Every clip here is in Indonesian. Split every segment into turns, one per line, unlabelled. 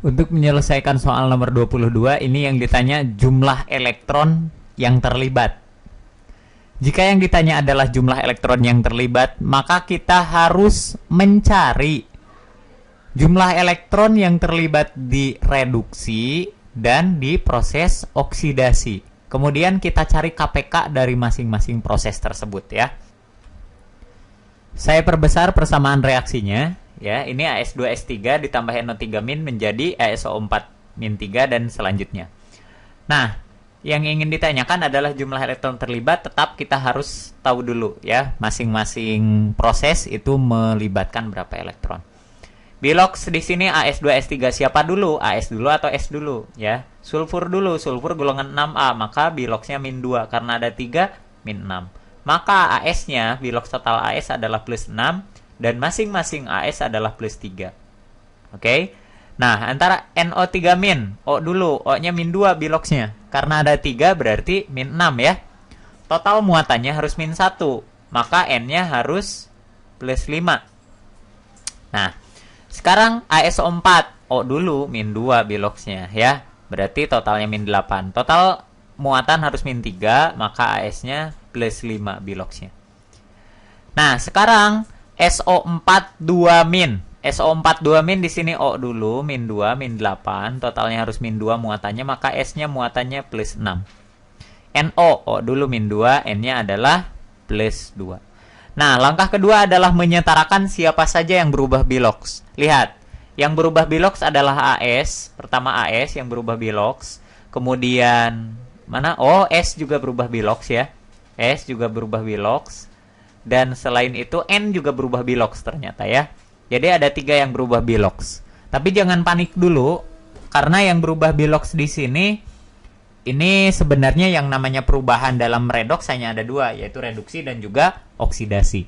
Untuk menyelesaikan soal nomor 22, ini yang ditanya jumlah elektron yang terlibat. Jika yang ditanya adalah jumlah elektron yang terlibat, maka kita harus mencari jumlah elektron yang terlibat di reduksi dan di proses oksidasi. Kemudian kita cari KPK dari masing-masing proses tersebut ya. Saya perbesar persamaan reaksinya ya. Ini AS2S3 ditambah NO3- menjadi ASO4-3 dan selanjutnya. Nah, yang ingin ditanyakan adalah jumlah elektron terlibat. Tetap kita harus tahu dulu ya, masing-masing proses itu melibatkan berapa elektron. Bilox di sini AS2S3 siapa dulu? AS dulu atau S dulu ya? Sulfur dulu, sulfur golongan 6A, maka biloxnya -2 karena ada 3 -6. Maka AS-nya, bilox total AS adalah +6 dan masing-masing AS adalah +3. Oke? Nah, antara NO3-, O dulu, O-nya -2 biloxnya. Karena ada 3 berarti -6 ya. Total muatannya harus -1, maka N-nya harus +5. Nah, sekarang ASO4, O dulu, -2 biloxnya ya. Berarti totalnya -8. Total muatan harus -3, maka AS-nya +5 biloxnya. Nah, sekarang SO42-. SO42- di sini O dulu, -2, -8, totalnya harus -2 muatannya, maka S-nya muatannya +6. NO, O dulu -2, N-nya adalah +2. Nah, langkah kedua adalah menyetarakan siapa saja yang berubah bilox. Lihat, yang berubah bilox adalah AS, pertama AS yang berubah bilox, kemudian mana? Oh, S juga berubah bilox ya. S juga berubah bilox, dan selain itu N juga berubah bilox ternyata ya. Jadi ada 3 yang berubah bilox. Tapi jangan panik dulu, karena yang berubah bilox di sini ini sebenarnya yang namanya perubahan dalam redoks hanya ada 2, yaitu reduksi dan juga oksidasi.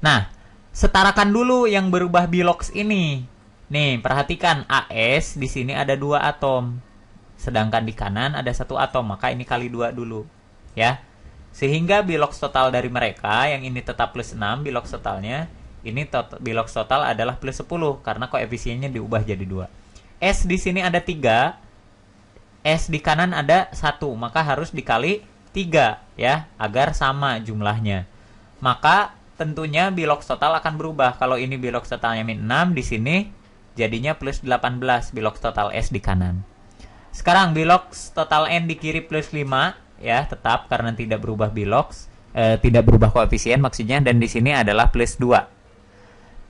Nah, setarakan dulu yang berubah bilox ini. Nih, perhatikan AS di sini ada 2 atom. Sedangkan di kanan ada 1 atom, maka ini kali 2 dulu, ya. Sehingga bilox total dari mereka yang ini tetap +6 bilox totalnya. Ini bilox total adalah +10 karena koefisiennya diubah jadi 2. S di sini ada 3. S di kanan ada 1, maka harus dikali 3 ya, agar sama jumlahnya. Maka tentunya bilox total akan berubah. Kalau ini bilox totalnya -6, di sini jadinya +18 bilox total S di kanan. Sekarang bilox total N di kiri +5 ya, tetap karena tidak berubah bilox, tidak berubah koefisien maksudnya, dan di sini adalah +2.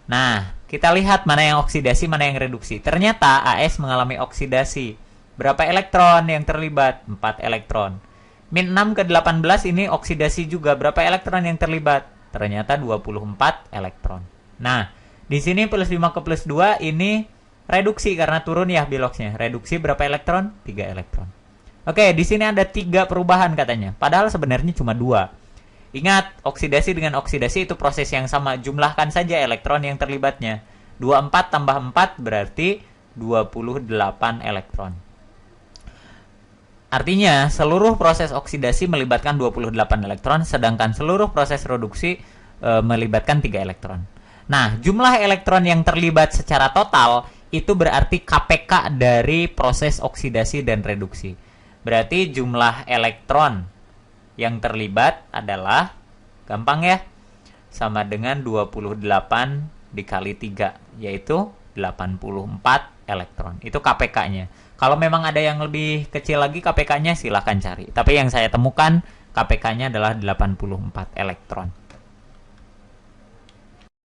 Nah, kita lihat mana yang oksidasi, mana yang reduksi. Ternyata AS mengalami oksidasi. Berapa elektron yang terlibat? 4 elektron. -6 ke 18 ini oksidasi juga. Berapa elektron yang terlibat? Ternyata 24 elektron. Nah, di sini +5 ke +2 ini reduksi karena turun ya biloxnya. Reduksi berapa elektron? 3 elektron. Oke, di sini ada 3 perubahan katanya. Padahal sebenarnya cuma 2. Ingat, oksidasi dengan oksidasi itu proses yang sama. Jumlahkan saja elektron yang terlibatnya. 24 tambah 4 berarti 28 elektron. Artinya, seluruh proses oksidasi melibatkan 28 elektron, sedangkan seluruh proses reduksi melibatkan 3 elektron. Nah, jumlah elektron yang terlibat secara total itu berarti KPK dari proses oksidasi dan reduksi. Berarti jumlah elektron yang terlibat adalah, gampang ya, sama dengan 28 dikali 3, yaitu 84 elektron. Itu KPK-nya. Kalau memang ada yang lebih kecil lagi KPK-nya, silahkan cari. Tapi yang saya temukan KPK-nya adalah 84 elektron.